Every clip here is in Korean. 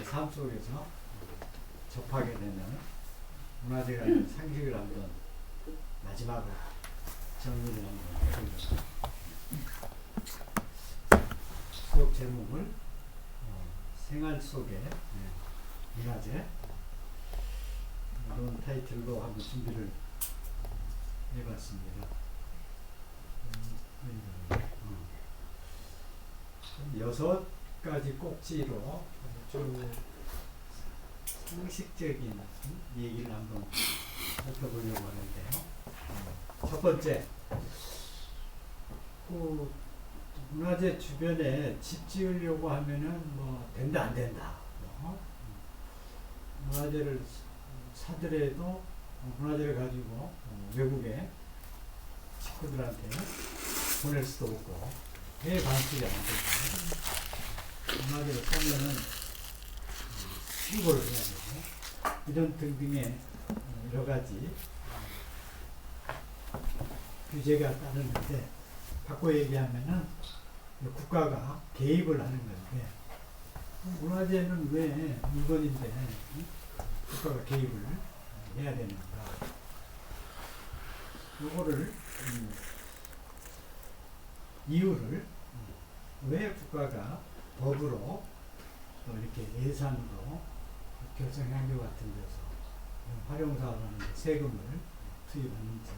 삶 속에서 접하게 되는 문화재가 아닌 상식을 한번 마지막으로 정리를 한번 해보겠습니다. 수업 제목을 생활 속의 문화재 이런 타이틀로 한번 준비를 해봤습니다. 6가지 꼭지로 좀 상식적인 얘기를 한번 살펴보려고 하는데요. 첫 번째, 그 문화재 주변에 집 지으려고 하면은 뭐 된다 안 된다. 문화재를 사더라도 문화재를 가지고 외국에 친구들한테 보낼 수도 없고 해외 반출이 안 되고 문화재를 사면은 신고를 해야 되고 이런 등등의 여러 가지 규제가 따르는데 바꿔 얘기하면은 국가가 개입을 하는 건데 문화재는 왜 물건인데 국가가 개입을 해야 되는가? 요거를 이유를 왜 국가가 법으로 또 이렇게 예산으로 결정행위 같은 데서 활용사업하는 데 세금을 투입하는지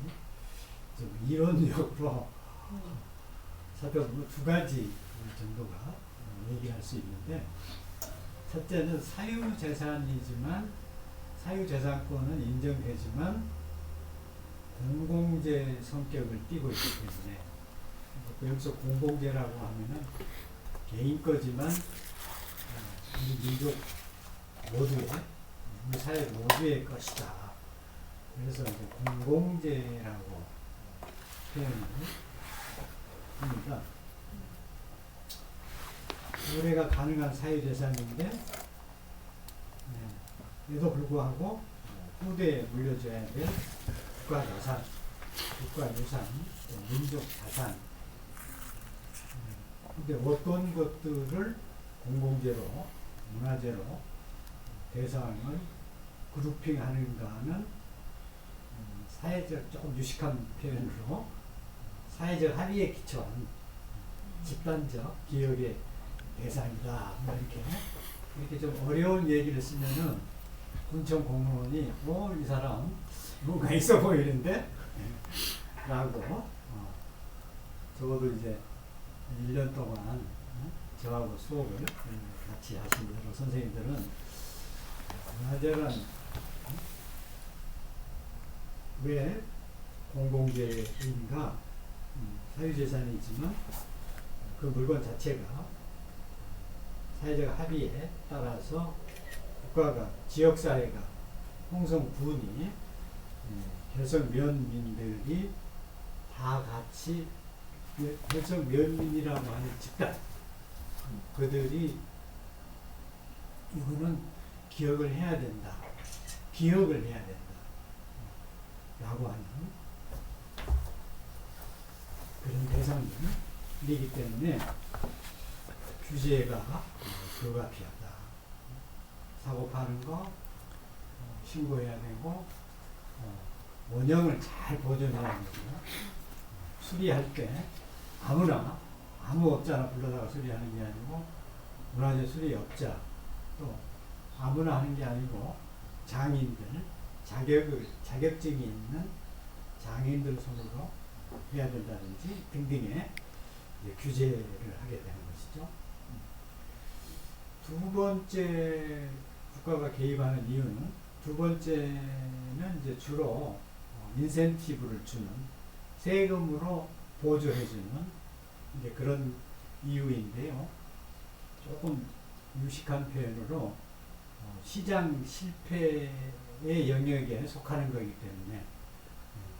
좀 이론적으로 살펴보면 두 가지 정도가 얘기할 수 있는데, 첫째는 사유재산이지만 사유재산권은 인정되지만 공공재 성격을 띠고 있기 때문에 여기서 공공재라고 하면은 개인 거지만 우리 민족 모두의 우리 사회 모두의 것이다. 그래서 이제 공공재라고 표현을 합니다. 거래가 가능한 사유재산인데 에도 불구하고 후대에 물려줘야 될 국가자산, 국가유산, 민족 자산. 근데 어떤 것들을 공공재로, 문화재로 대상을 그룹핑하는가는 사회적 조금 유식한 표현으로 사회적 합의에 기초한 집단적 기억의 대상이다. 이렇게 좀 어려운 얘기를 쓰면은 군청 공무원이 이 사람 뭔가 있어 보이는데? 라고 적어도 이제 1년 동안 저하고 수업을 같이 하신 여러 선생님들은 문화재란 왜 공공재인가? 사유재산이지만 그 물건 자체가 사회적 합의에 따라서 국가가, 지역사회가, 홍성군이, 혈성면민들이 다 같이 혈성면민이라고 하는 집단, 그들이 이거는 기억을 해야 된다. 기억을 해야 된다. 라고 하는 그런 대상이기 때문에 규제가 불가피하다. 사고 파는 거 신고해야 되고 원형을 잘 보존해야 되고 수리할 때 아무나 아무 업자나 불러다가 수리하는 게 아니고 문화재 수리업자 또 아무나 하는 게 아니고 장인들 자격증이 있는 장인들 손으로 해야 된다든지 등등의 규제를 하게 되는 것이죠. 두 번째 국가가 개입하는 이유는 두 번째는 이제 주로 인센티브를 주는 세금으로 보조해주는 이제 그런 이유인데요. 조금 유식한 표현으로 시장 실패의 영역에 속하는 거기 때문에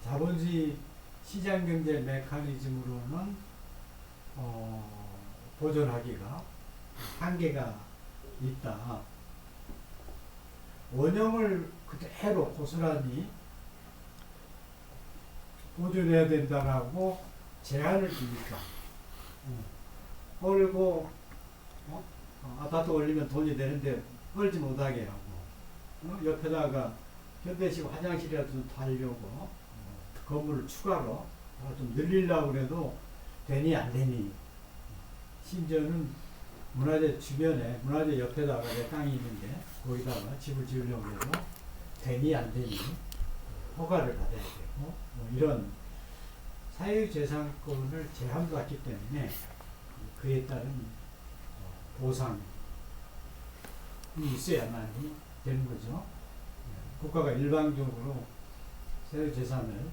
자본주의 시장경제 메커니즘으로는 보존하기가 한계가 있다. 원형을 그대로 고스란히 보존해야 된다라고 제한을 두니까 올고 아파트 올리면 돈이 되는데 떨지 못하게 하고 옆에다가 현대식 화장실이라도 좀 달려고 건물을 추가로 좀 늘리려고 그래도 되니 안 되니 심지어는 문화재 주변에 문화재 옆에다가 내 땅이 있는데 거기다가 집을 지으려고 해도 되니 안 되니 허가를 받아야 되고 뭐 이런 사유재산권을 제한받기 때문에 그에 따른 보상이 있어야만이 되는 거죠. 국가가 일방적으로 사유재산을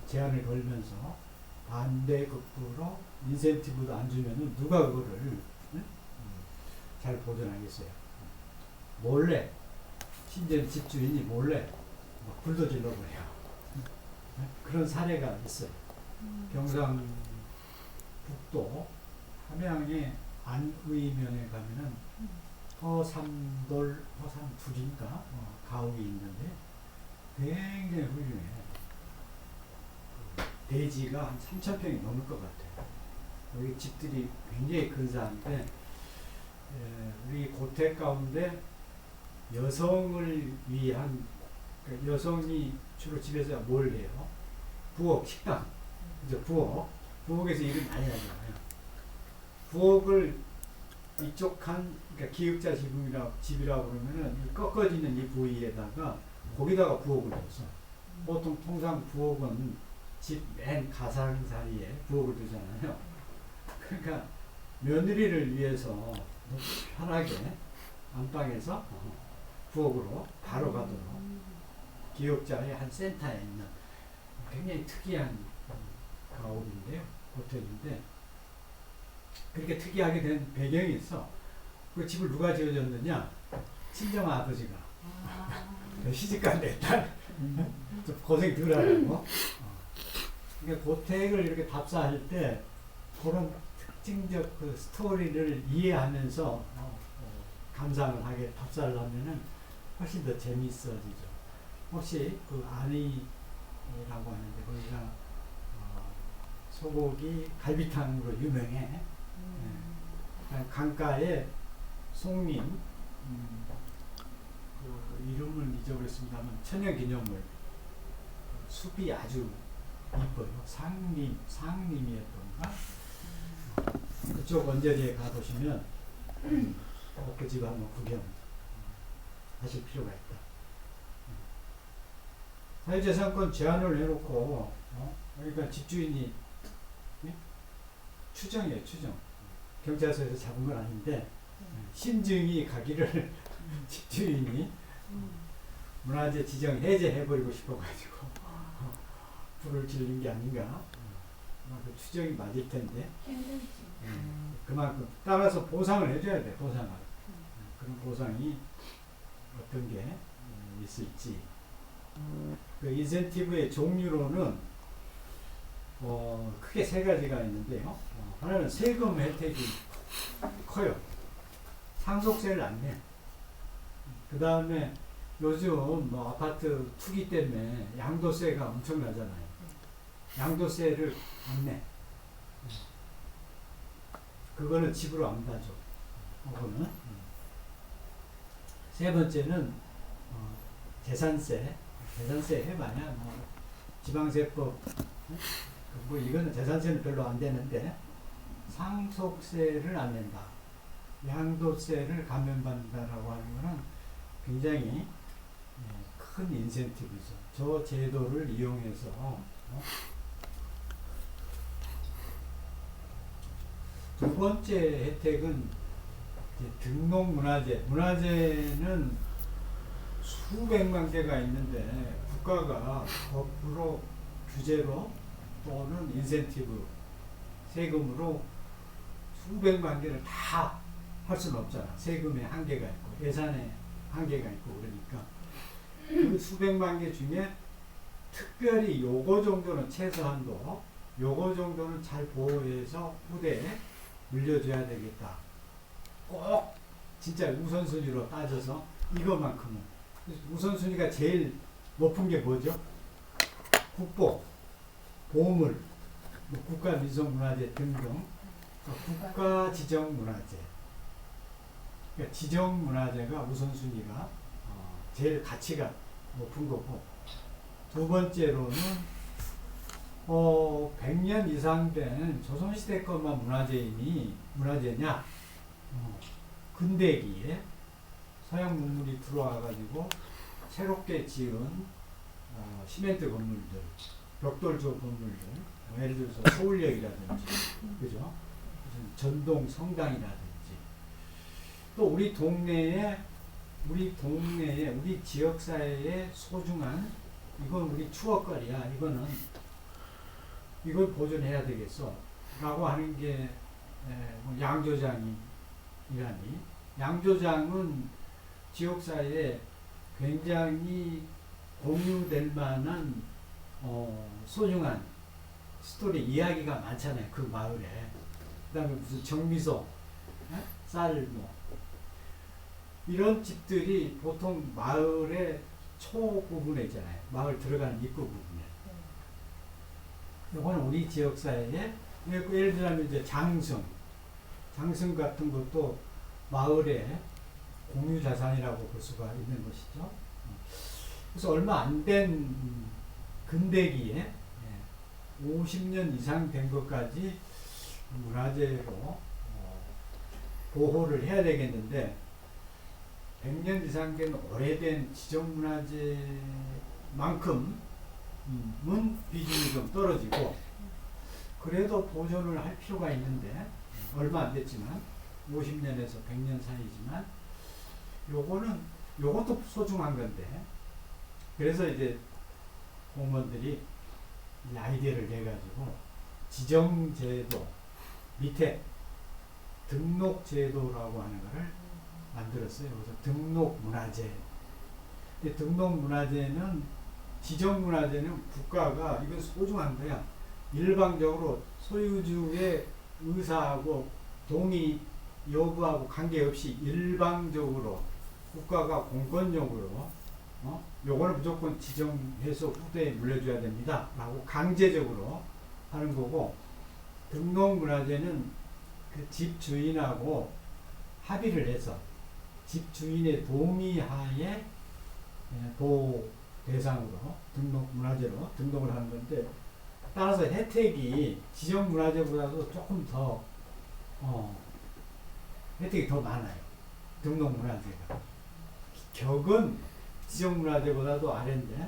제한을 걸면서 반대급부로 인센티브도 안 주면은 누가 그거를 잘 보존하겠어요. 몰래 심지어 집주인이 몰래 막 불도 질러버려요. 그런 사례가 있어요. 경상북도 함양의 안의면에 가면은 허삼둘인가 가옥이 있는데 굉장히 훌륭해. 대지가 한 3,000평이 넘을 것 같아요. 여기 집들이 굉장히 근사한데 우리 고택 가운데 여성을 위한 그러니까 여성이 주로 집에서 뭘 해요? 부엌, 식당, 그죠? 부엌에서 일을 많이 하잖아요. 부엌을 이쪽 그러니까 기역자 집이라고 그러면은 이 꺾어지는 이 부위에다가 거기다가 부엌을 둬서 보통 통상 부엌은 집 맨 가상 사이에 부엌을 두잖아요. 그러니까 며느리를 위해서 편하게 안방에서 부엌으로 바로 가도록 기역자의 한 센터에 있는 굉장히 특이한 가옥인데요. 호텔인데 그렇게 특이하게 된 배경이 있어. 그 집을 누가 지어줬느냐? 친정 아버지가 시집간 내 딸 좀 고생 덜 하라고. 그러니까 고택을 이렇게 답사할 때 그런 특징적 그 스토리를 이해하면서 감상을 하게 답사를 하면은 훨씬 더 재미있어지죠. 혹시 그 안이라고 하는데 거기가 소고기 갈비탕으로 유명해. 강가에 송림 그 이름을 잊어버렸습니다만 천연기념물 숲이 아주 이뻐요. 상림이었던가 그쪽 언저리에 가보시면 그 집 한번 구경 하실 필요가 있다. 사유재산권 제한을 해놓고 그러니까 집주인이 추정이에요. 추정. 경찰서에서 잡은 건 아닌데 심증이 가기를 집주인이 문화재 지정 해제해버리고 싶어가지고 불을 질린 게 아닌가. 그 추정이 맞을 텐데 그만큼 따라서 보상을 해줘야 돼. 보상을. 그런 보상이 어떤 게 있을지. 그 인센티브의 종류로는 크게 세 가지가 있는데요. 하나는 세금 혜택이 커요. 상속세를 안 내. 그 다음에 요즘 뭐 아파트 투기 때문에 양도세가 엄청나잖아요. 양도세를 안 내. 그거는 집으로 안 가죠. 그거는. 세 번째는 재산세. 재산세 해봐야 뭐 지방세법 뭐 이거는 재산세는 별로 안 되는데 상속세를 안 낸다. 양도세를 감면받는다라고 하는 거는 굉장히 큰 인센티브죠. 저 제도를 이용해서 두 번째 혜택은 등록문화재. 문화재는 수백만 개가 있는데 국가가 법으로 규제로 또는 인센티브 세금으로 수백만 개를 다 할 수는 없잖아. 세금에 한계가 있고 예산에 한계가 있고 그러니까 그 수백만 개 중에 특별히 요거 정도는 최소한도 요거 정도는 잘 보호해서 후대에 물려줘야 되겠다. 꼭 진짜 우선순위로 따져서 이것만큼은 우선순위가 제일 높은 게 뭐죠? 국보, 보물, 국가민속문화재 등등 국가지정문화재 그러니까 지정문화재가 우선순위가 제일 가치가 높은 거고, 두 번째로는 100년 이상 된 조선시대 것만 문화재냐, 근대기에 서양 문물이 들어와가지고 새롭게 지은 시멘트 건물들, 벽돌조 건물들, 예를 들어서 서울역이라든지, 그죠? 무슨 전동 성당이라든지, 또 우리 동네에 우리 지역사회에 소중한, 이건 우리 추억거리야, 이걸 보존해야 되겠어 라고 하는 게 양조장이라니, 양조장은 지역사회에 굉장히 공유될 만한 소중한 스토리, 이야기가 많잖아요, 그 마을에. 그 다음에 무슨 정미소, 쌀, 이런 집들이 보통 마을의 초 부분에 있잖아요. 마을 들어가는 입구 부분에. 이거는 우리 지역사회에, 예를 들면 이제 장승 같은 것도 마을의 공유 자산이라고 볼 수가 있는 것이죠. 그래서 얼마 안 된 근대기에 50년 이상 된 것까지 문화재로 보호를 해야 되겠는데, 100년 이상 된 오래된 지정문화재만큼은 비중이 좀 떨어지고, 그래도 보존을 할 필요가 있는데, 얼마 안 됐지만 50년에서 100년 사이지만 요것도 소중한 건데, 그래서 이제 공무원들이 이 아이디어를 내가지고 지정제도 밑에 등록제도라고 하는 거를 만들었어요. 그래서 등록문화재. 등록문화재는, 지정문화재는 국가가 이건 소중한 거야. 일방적으로 소유주의 의사하고 동의 여부하고 관계없이 일방적으로 국가가 공권력으로 요거는 무조건 지정해서 후대에 물려줘야 됩니다 라고 강제적으로 하는 거고, 등록문화재는 그 집주인하고 합의를 해서 집주인의 동의하에 보호 대상으로 등록문화재로 등록을 하는 건데, 따라서 혜택이 지정문화재보다도 조금 더 혜택이 더 많아요. 등록문화재가 격은 지정문화재보다도 아래인데,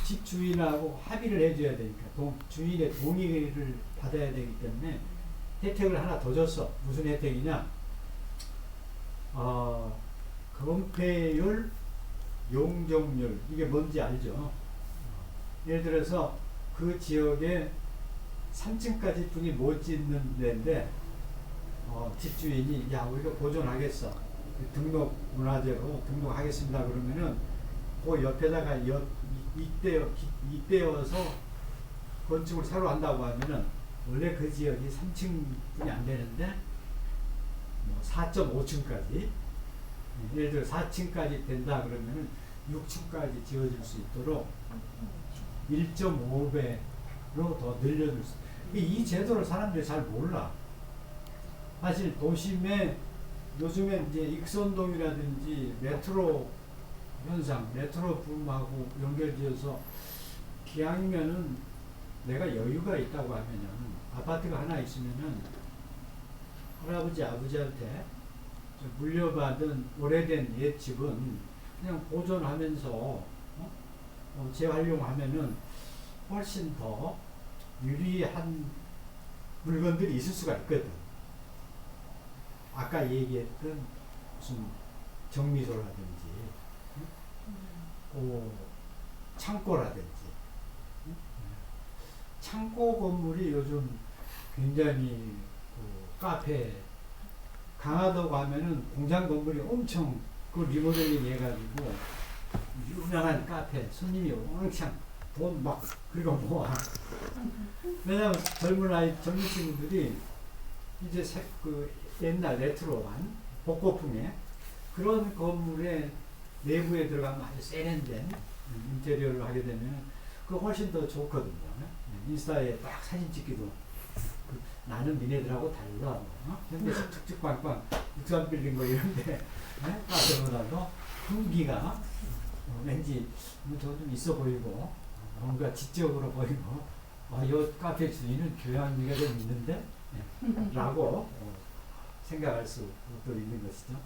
집주인하고 합의를 해줘야 되니까, 주인의 동의를 받아야 되기 때문에 혜택을 하나 더 줬어. 무슨 혜택이냐? 건폐율, 용적률, 이게 뭔지 알죠? 예를 들어서 그 지역에 3층까지 분이 못 짓는 데인데, 집주인이 야, 우리가 보존하겠어, 등록 문화재로 등록하겠습니다 그러면은 그 옆에다가 이때여서 건축을 새로 한다고 하면은, 원래 그 지역이 3층뿐이 안 되는데 4.5층까지, 예를 들어 4층까지 된다 그러면은 6층까지 지어질 수 있도록 1.5배로 더 늘려줄 수. 이 제도를 사람들이 잘 몰라. 사실 도심에 요즘에 이제 익선동이라든지 메트로 현상, 메트로 붐하고 연결지어서 기왕이면은 내가 여유가 있다고 하면은, 아파트가 하나 있으면은 할아버지 아버지한테 물려받은 오래된 옛 집은 그냥 보존하면서 재활용하면은 훨씬 더 유리한 물건들이 있을 수가 있거든. 아까 얘기했던 무슨 정미소라든지 창고라든지, 창고 건물이 요즘 굉장히 카페, 강화도 가면은 공장 건물이 엄청 그 리모델링 해가지고 유명한 카페, 손님이 왕창 돈 막 그리고 모아. 왜냐면 젊은 친구들이 이제 그 옛날 레트로한 복고풍의 그런 건물에 내부에 들어가면 아주 세련된 인테리어를 하게 되면 그 훨씬 더 좋거든요. 인스타에 딱 사진 찍기도 나는 니네들하고 달라. 현대식 쭉쭉꽝꽝 63빌딩 뭐 이런데 가서보다도 분위기가 왠지 좀 있어 보이고 뭔가 지적으로 보이고 이 카페 주인은 교양미가 좀 있는데 라고 생각할 수도 있는 것이죠.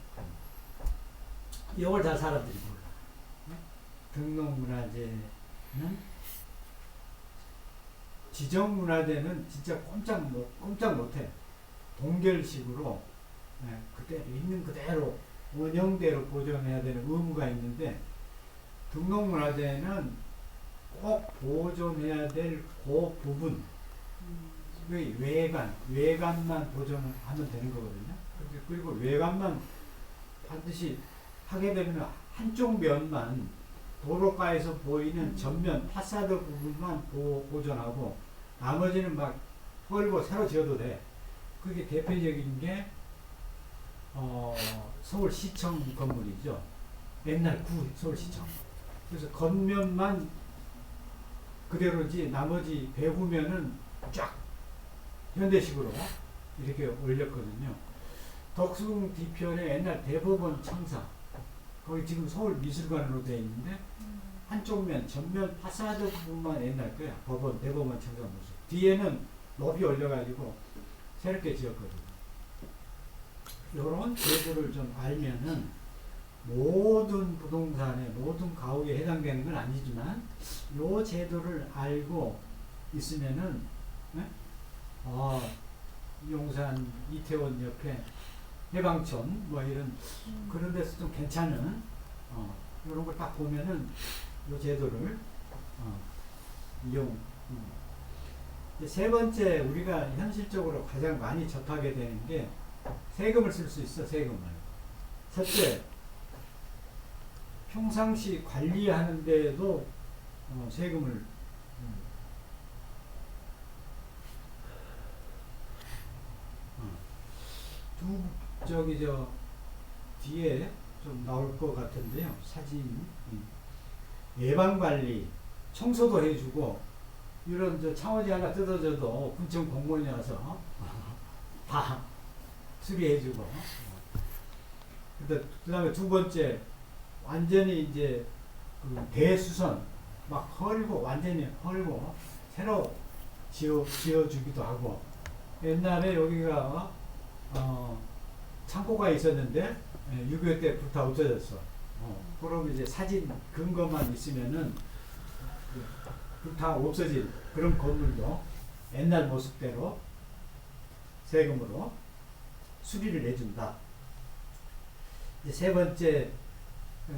이걸 다 사람들이 몰라. 등록문화재는 지정문화재는 진짜 꼼짝 못해. 동결식으로 그대로 있는 그대로 원형대로 보존해야 되는 의무가 있는데 등록문화재는 꼭 보존해야 될 그 부분 외관만 보존하면 되는 거거든요. 그리고 외관만 반드시 하게 되면 한쪽 면만 도로가에서 보이는 전면 파사드 부분만 보존하고 나머지는 막 헐고 새로 지어도 돼. 그게 대표적인 게 서울시청 건물이죠. 옛날 구 서울시청. 그래서 겉면만 그대로지 나머지 배후면은 쫙 현대식으로 이렇게 올렸거든요. 덕숭 뒤편에 옛날 대법원 청사 거기 지금 서울미술관으로 되어 있는데 한쪽 면 전면 파사드 부분만 옛날 거야. 대법원 청사 모습. 뒤에는 높이 올려가지고 새롭게 지었거든요. 이런 제도를 좀 알면은 모든 부동산에 모든 가옥에 해당되는 건 아니지만 요 제도를 알고 있으면은 용산 이태원 옆에 해방촌 뭐 이런 그런 데서 좀 괜찮은 이런 걸 딱 보면은 요 제도를 이용. 세 번째 우리가 현실적으로 가장 많이 접하게 되는 게 세금을 쓸 수 있어. 세금을. 첫째, 평상시 관리하는데도 세금을 뒤에 좀 나올 것 같은데요. 사진 예방관리 청소도 해주고 이런 창호지 하나 뜯어져도 군청 공무원이 와서 다 수리해주고 그 다음에 두 번째 완전히 이제 그 대수선 막 헐고 완전히 헐고 새로 지어주기도 하고 옛날에 여기가 창고가 있었는데 6.25 때 불타 없어졌어. 그럼 이제 사진 근거만 있으면은 불타 없어진 그런 건물도 옛날 모습대로 세금으로 수리를 해준다. 이제 세 번째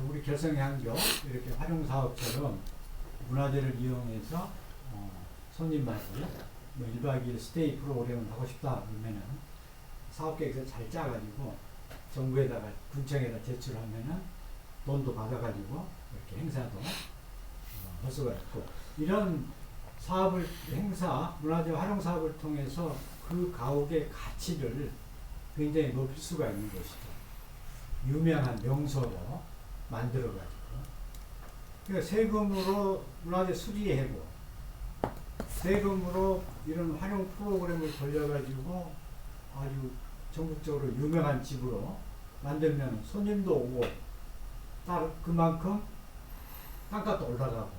우리 결성향교 이렇게 활용사업처럼 문화재를 이용해서 손님한테 뭐 1박 2일 스테이 프로그램을 하고 싶다 그러면은 사업계획서 잘 짜가지고 정부에다가 군청에다 제출하면은 돈도 받아가지고 이렇게 행사도 할 수가 있고 이런 사업을 문화재 활용 사업을 통해서 그 가옥의 가치를 굉장히 높일 수가 있는 것이죠. 유명한 명소로 만들어가지고 그러니까 세금으로 문화재 수리하고 세금으로 이런 활용 프로그램을 돌려가지고 아주 전국적으로 유명한 집으로 만들면 손님도 오고 그만큼 땅값도 올라가고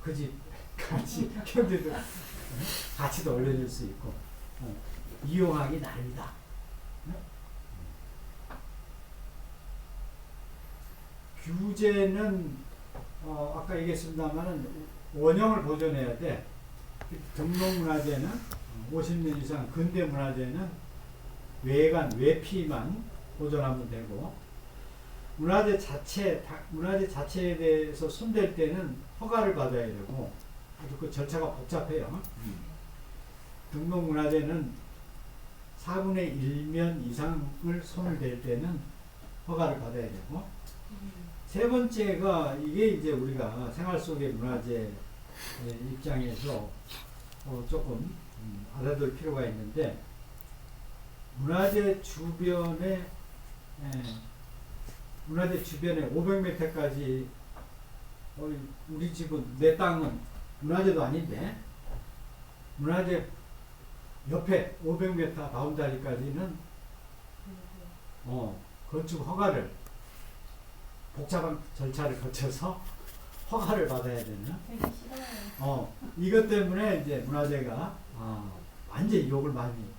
그 집 현대도 가치도 올려줄 수 있고 이용하기 나름이다. 규제는 아까 얘기했습니다만은 원형을 보존해야 돼. 등록문화재는 50년 이상 근대문화재는 외피만 보존하면 되고 문화재 자체에 대해서 손댈 때는 허가를 받아야 되고 아주 그 절차가 복잡해요. 등록문화재는 4분의 1면 이상을 손을 댈 때는 허가를 받아야 되고 세 번째가 이게 이제 우리가 생활 속의 문화재 입장에서 조금 알아둘 필요가 있는데 문화재 주변에 500m까지 우리 집은 내 땅은 문화재도 아닌데 문화재 옆에 500m 바운다리까지는 건축 허가를 복잡한 절차를 거쳐서 허가를 받아야 되는. 되게 싫어요. 이것 때문에 이제 문화재가 완전히 욕을 많이.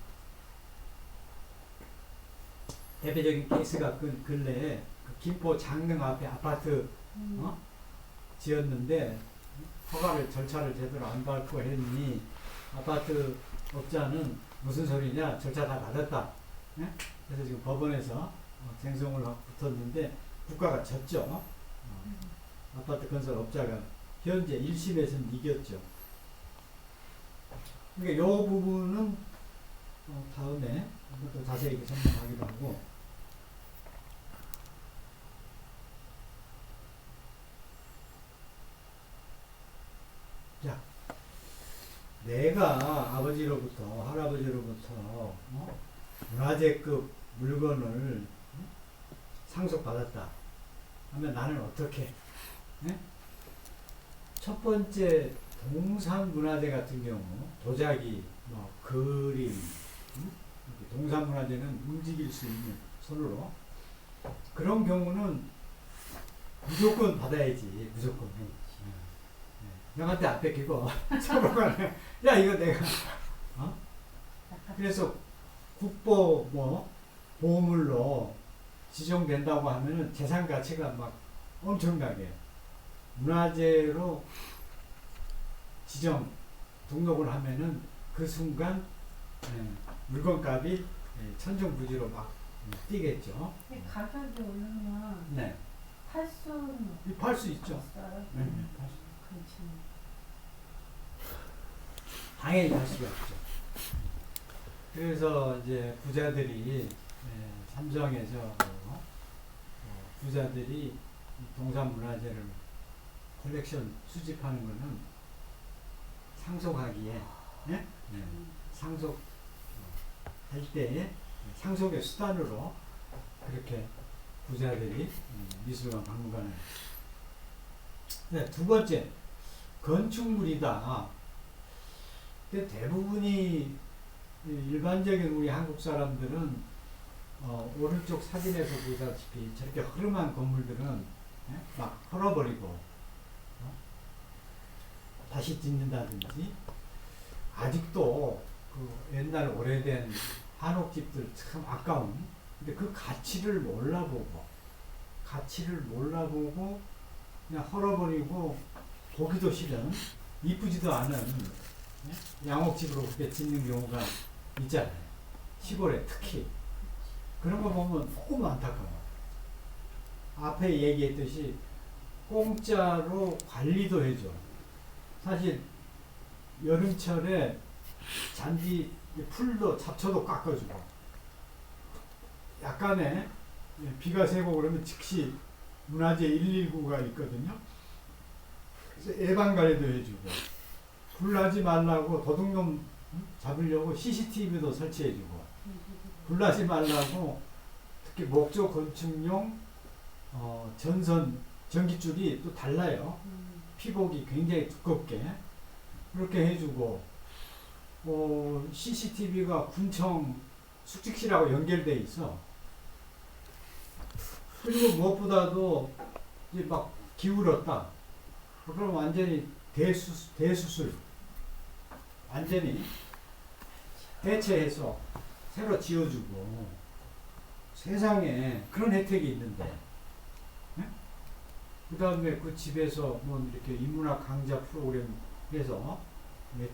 대표적인 케이스가 근래에 그 김포 장릉 앞에 아파트 지었는데 허가를 절차를 제대로 안 밟고 했니 아파트 업자는 무슨 소리냐 절차 다 받았다. 네? 그래서 지금 법원에서 쟁송을 하고 붙었는데 국가가 졌죠. 아파트 건설 업자가 현재 1심에서는 이겼죠. 그러니까 이 부분은 다음에 또 자세히 설명하기로 하고. 자, 내가 아버지로부터 할아버지로부터 문화재급 물건을 상속받았다 하면 나는 어떻게? 네? 첫 번째 동산문화재 같은 경우 도자기, 그림, 동산문화재는 움직일 수 있는 손으로 그런 경우는 무조건 받아야지. 무조건. 형한테 안 뺏기고 서로 간에 야 이거 내가 그래서 국보 보물로 지정된다고 하면은 재산 가치가 막 엄청나게 문화재로 지정 등록을 하면은 그 순간 물건값이 천정부지로 막 뛰겠죠. 가격이 오르면 네. 팔 수 있죠. 있어요. 네, 팔 수. 그렇지. 당연히 할 수가 없죠. 그래서 이제 부자들이 삼성에서 부자들이 동산문화재를 컬렉션 수집하는 거는 상속하기에 상속할 때 상속의 수단으로 그렇게 부자들이 미술관 박물관을. 네, 두 번째 건축물이다. 근데 대부분이 일반적인 우리 한국 사람들은 오른쪽 사진에서 보다시피 저렇게 허름한 건물들은 막 헐어버리고 다시 짓는다든지 아직도 그 옛날 오래된 한옥집들 참 아까운. 근데 그 가치를 몰라보고 그냥 헐어버리고 보기도 싫은 이쁘지도 않은 양옥집으로 그렇게 짓는 경우가 있잖아요. 시골에 특히 그런 거 보면 너무 안타까워. 앞에 얘기했듯이 공짜로 관리도 해줘. 사실 여름철에 잔디 풀도 잡초도 깎아주고 약간의 비가 새고 그러면 즉시 문화재 119가 있거든요. 그래서 예방관리도 해주고 불나지 말라고 도둑놈 잡으려고 CCTV도 설치해주고 불나지 말라고 특히 목조 건축용 전선 전기줄이 또 달라요. 피복이 굉장히 두껍게 그렇게 해주고 CCTV가 군청 숙직실하고 연결돼 있어. 그리고 무엇보다도 이제 막 기울었다. 그럼 완전히 대수술 완전히 대체해서 새로 지어주고 세상에 그런 혜택이 있는데 그 다음에 그 집에서 뭐 이렇게 인문학 강좌 프로그램 해서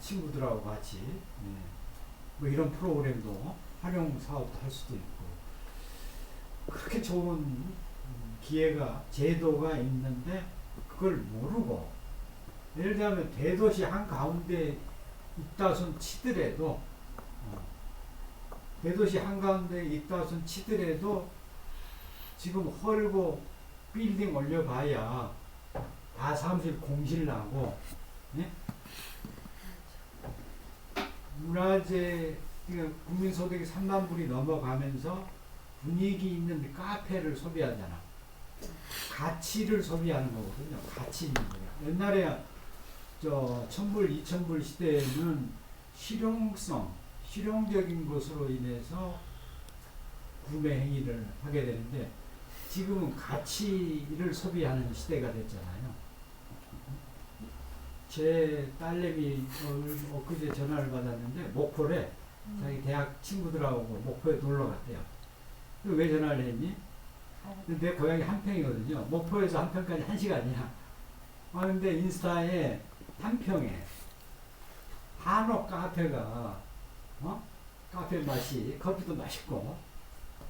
친구들하고 같이 뭐 이런 프로그램도 활용 사업도 할 수도 있고 그렇게 좋은 기회가 제도가 있는데 그걸 모르고 예를 들면 대도시 한가운데 있다손 치더라도 대도시 한가운데 있다손 치더라도 지금 헐고 빌딩 올려봐야 다 사무실 공실 나고 문화재 국민소득이 3만 불이 넘어가면서 분위기 있는 카페를 소비하잖아. 가치를 소비하는 거거든요. 가치 있는 거야. 옛날에 1000불, 2000불 시대에는 실용적인 것으로 인해서 구매 행위를 하게 되는데 지금은 가치를 소비하는 시대가 됐잖아요. 제 딸내미 엊그제 전화를 받았는데 목포래 자기 대학 친구들하고 목포에 놀러 갔대요. 왜 전화를 했니? 내 고향이 한평이거든요. 목포에서 한평까지 1시간이야. 근데 인스타에 한평에 한옥 카페가 카페 맛이 커피도 맛있고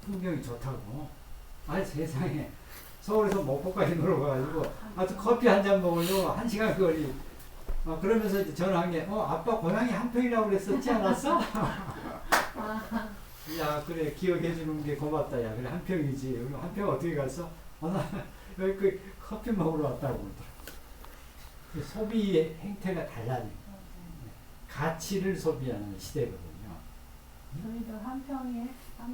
풍경이 좋다고. 아니 세상에 서울에서 목포까지 놀러 가가지고 아주 커피 한 잔 먹으려고 1시간 거리. 그러면서 이제 전화한 게 아빠 고향이 한평이라고 그랬었지 않았어? 야 그래 기억해 주는 게 고맙다. 야 그래 한평이지. 그럼 한평 어떻게 갔어? 나 여기 그 커피 먹으러 왔다고 그러더라고. 소비 행태가 달라진 가치를 소비하는 시대거든요. 저희도 한평에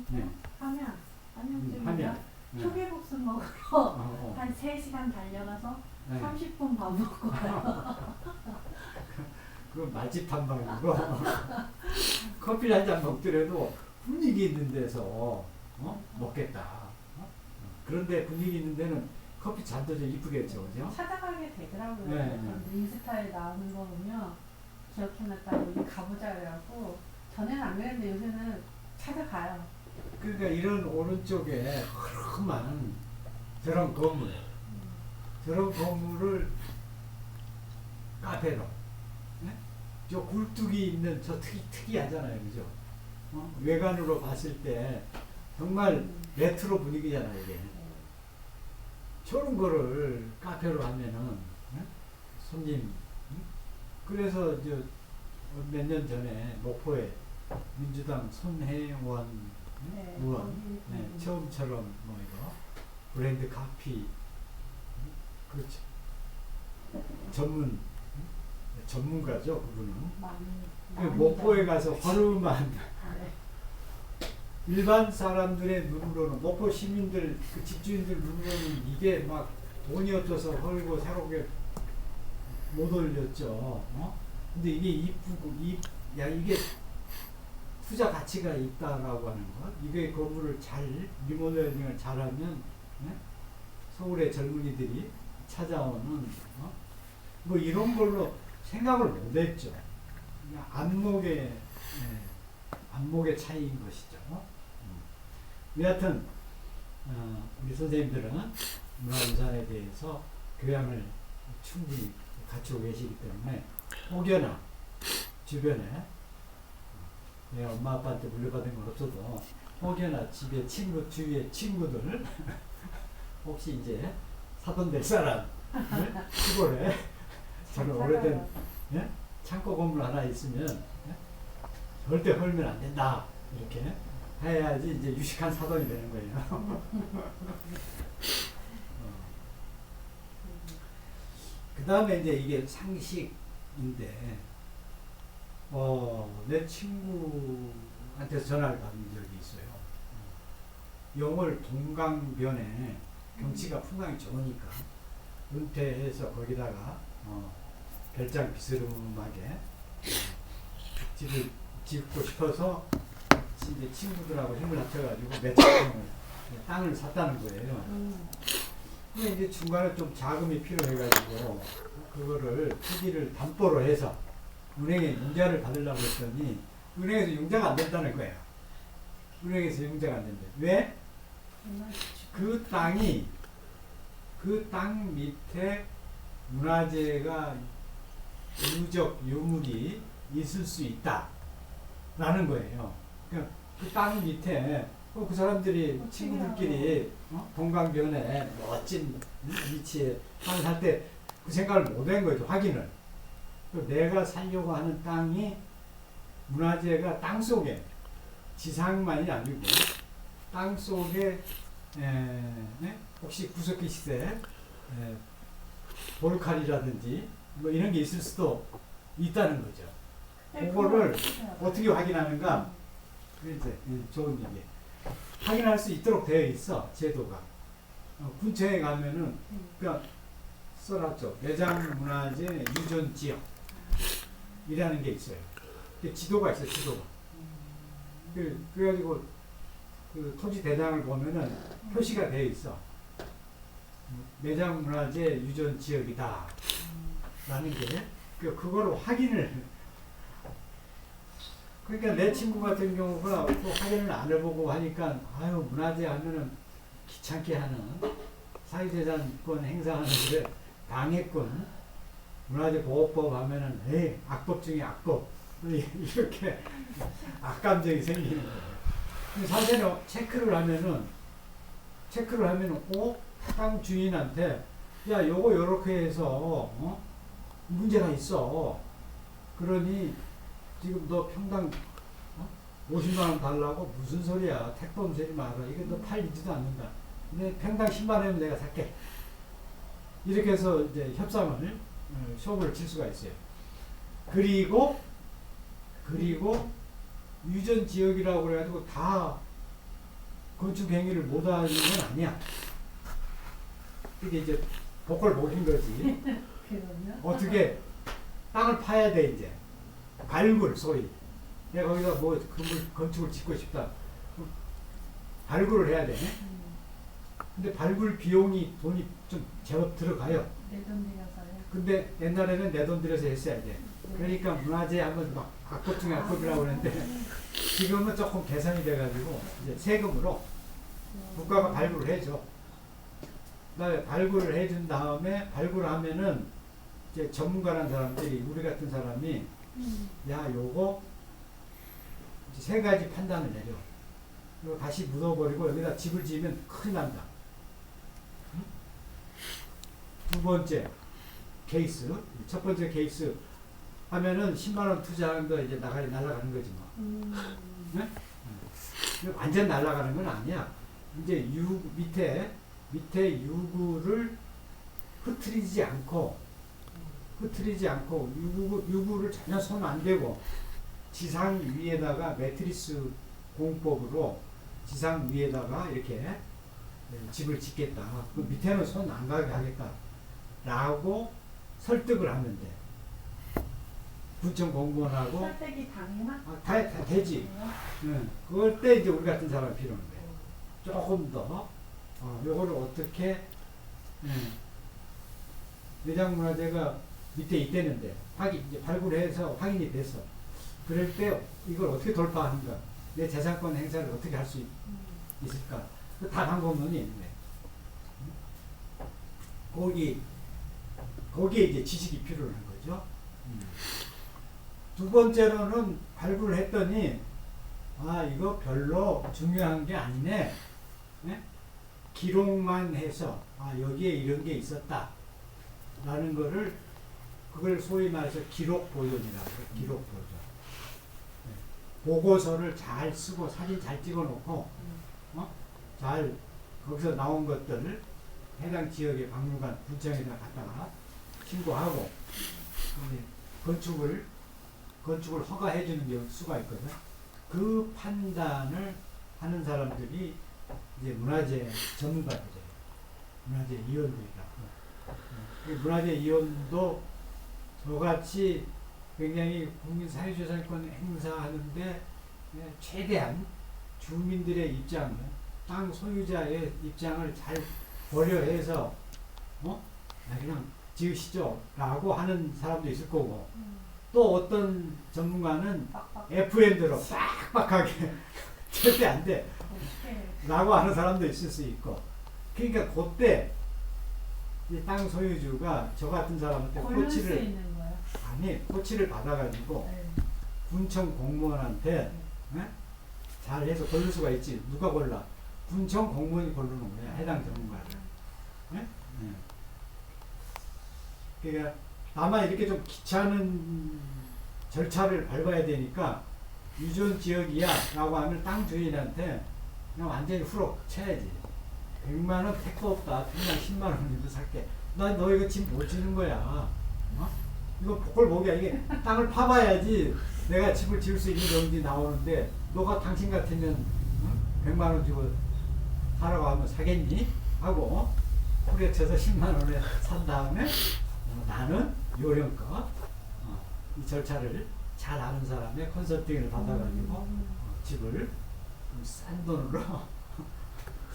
네. 함양쯤이면 초계국수 먹으러 한 3시간 달려가서 네. 30분 밥 먹고 와요. 그건 맛집 탐방이고 커피 한 잔 먹더라도 분위기 있는 데서 먹겠다. 그런데 분위기 있는 데는 커피 잔도 좀 이쁘겠죠, 그죠? 찾아가게 되더라고요. 네. 인스타에 나오는 거 보면 기억해놨다 여기 가보자 그래갖고 전에는 안 그랬는데 요새는 찾아가요. 그러니까 이런 오른쪽에 흐름한 저런 건물, 저런 건물을 카페로, 네? 저 굴뚝이 있는 저 특이하잖아요, 그죠? 외관으로 봤을 때 정말 레트로 분위기잖아요, 이게. 저런 거를 카페로 하면은 손님. 그래서 몇 년 전에 목포에 민주당 손혜원 의원 처음처럼 뭐 이거 브랜드 커피 그렇죠. 전문가죠 그분은. 목포에 가서 허름한 일반 사람들의 눈으로는 목포 시민들 그 집주인들 눈으로는 이게 막 돈이 없어서 헐고 새롭게 못 올렸죠. 근데 이게 이쁘고 이게 투자 가치가 있다라고 하는 것. 이게 건물을 잘 리모델링을 잘하면 서울의 젊은이들이 찾아오는 뭐 이런 걸로 생각을 못했죠. 안목의 차이인 것이죠. 여하튼 우리 선생님들은 문화유산에 대해서 교양을 충분히 갖추고 계시기 때문에 혹여나 주변에 내 엄마 아빠한테 물려받은 건 없어도 혹여나 집에 주위에 친구들 혹시 이제 사돈 될 사람 시골에 저는 오래된 창고 건물 하나 있으면 절대 헐면 안 된다 이렇게 해야지 이제 유식한 사돈이 되는 거예요. 그 다음에 이제 이게 상식인데 내 친구한테 전화를 받은 적이 있어요. 영월 동강변에 경치가 풍광이 좋으니까 은퇴해서 거기다가 별장 비스름하게 집을 짓고 싶어서 이제 친구들하고 힘을 합쳐가지고 몇천 평을 땅을 샀다는 거예요. 근데 이제 중간에 좀 자금이 필요해가지고 그거를 토지를 담보로 해서 은행에 융자를 받으려고 했더니 은행에서 융자가 안 된다는 거예요. 은행에서 융자가 안 된대. 왜? 그 땅 밑에 문화재가 유물이 있을 수 있다라는 거예요. 그러니까 그 땅 밑에 그 사람들이 친구들끼리 동강변에 멋진 위치에 땅을 살 때 그 생각을 못한 거죠. 확인을. 내가 살려고 하는 땅이 문화재가 땅 속에 지상만이 아니고 땅 속에 혹시 구석기 시대 보르칼이라든지 뭐 이런 게 있을 수도 있다는 거죠. 그거를 어떻게 확인하는가? 이제 좋은 얘기. 확인할 수 있도록 되어 있어 제도가. 군청에 가면은 그냥 써놨죠. 매장문화재 유전지역 이라는 게 있어요. 지도가 있어요. 지도가. 그래가지고 그 토지 대장을 보면은 표시가 되어 있어. 매장문화재 유전 지역이다. 라는 게 그거를 확인을. 그러니까 내 친구 같은 경우가 또 확인을 안 해보고 하니까 아유 문화재 하면은 귀찮게 하는 사유재산권 행사하는 데 방해권 문화재 보호법 하면은 에이 악법 중에 악법 이렇게 악감정이 생기는 거예요. 근데 사실은 체크를 하면은 꼭 땅 주인한테 야 요거 요렇게 해서 문제가 있어. 그러니 지금 너 평당 50만 원 달라고 무슨 소리야. 택범 소리 마라. 이게 너 팔리지도 않는다. 근데 평당 10만 원이면 내가 살게. 이렇게 해서 이제 협상을 쇼부를 칠 수가 있어요. 그리고 유전 지역이라고 그래가지고 다 건축 행위를 못 하는 건 아니야. 이게 이제 복을 먹인 거지. 그러면 어떻게 땅을 파야 돼 이제. 발굴 소위. 내가 거기다 뭐 건축을 짓고 싶다. 발굴을 해야 되네. 근데 발굴 비용이 돈이 좀 제법 들어가요. 내 돈 들여서요. 근데 옛날에는 내 돈 들여서 했어야 돼. 그러니까 문화재 하면 막 악법 중에 악법이라고 그랬는데 지금은 조금 개선이 돼가지고 이제 세금으로 국가가 발굴을 해줘. 그다음에 발굴을 해준 다음에 발굴하면은 이제 전문가라는 사람들이 우리 같은 사람이 야 요거 이제 세 가지 판단을 내려. 이거 다시 묻어버리고 여기다 집을 지으면 큰일 난다. 응? 두 번째 케이스, 첫 번째 케이스 하면은 10만 원 투자하는 거 이제 날아가는 거지 뭐. 네? 완전 날아가는 건 아니야. 이제 밑에 유구를 흐트리지 않고 유구를 전혀 손 안 대고 지상 위에다가 매트리스 공법으로 지상 위에다가 이렇게 집을 짓겠다. 그 밑에는 손 안 가게 하겠다. 라고 설득을 하면 돼. 군청 공무원하고 설득이 당해나? 다 되지. 응. 그럴 때 이제 우리 같은 사람이 필요한 거야. 조금 더 요거를 어떻게 매장문화재가 밑에 있대는데 이제 발굴해서 확인이 됐어. 그럴 때 이걸 어떻게 돌파하는가? 내 재산권 행사를 어떻게 할 수 있을까? 다 방법론이 있네. 거기에 이제 지식이 필요한 거죠. 두 번째로는 발굴을 했더니 이거 별로 중요한 게 아니네. 네? 기록만 해서 여기에 이런 게 있었다 라는 거를 그걸 소위 말해서 기록 보존이라고 해요. 기록 보존. 네. 보고서를 잘 쓰고 사진 잘 찍어 놓고 잘 거기서 나온 것들을 해당 지역의 박물관 군청에다 갖다가 신고하고 건축을 허가해 주는 수가 있거든. 그 판단을 하는 사람들이 이제 문화재 전문가들이에요. 문화재 위원들이라고. 문화재 위원도 저같이 굉장히 국민 사유재산권 행사하는데 최대한 주민들의 입장을, 땅 소유자의 입장을 잘 고려해서 그냥 지으시죠 라고 하는 사람도 있을 거고, 또 어떤 전문가는 FM대로 빡빡하게 절대 안 돼 라고 하는 사람도 있을 수 있고. 그러니까 그때 이 땅 소유주가 저 같은 사람한테 코치를 받아가지고 군청 공무원한테 잘해서 고를 수가 있지. 누가 골라? 군청 공무원이 고르는 거야. 해당 전문가를. 그러니까 다만 이렇게 좀 귀찮은 절차를 밟아야 되니까 유전 지역이야 라고 하면 땅 주인한테 그냥 완전히 후럭 쳐야지. 100만 원 택도 없다. 그냥 10만 원이라도 살게. 너 이거 집 못 지는 거야. 이거 복골복이야. 이게 땅을 파봐야지 내가 집을 지을 수 있는 정지 나오는데, 너가 당신 같으면 100만 원 주고 사라고 하면 사겠니? 하고 후려쳐서 10만 원에 산 다음에 나는 요령껏 이 절차를 잘 아는 사람의 컨설팅을 받아가지고 집을 좀 싼 돈으로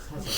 사서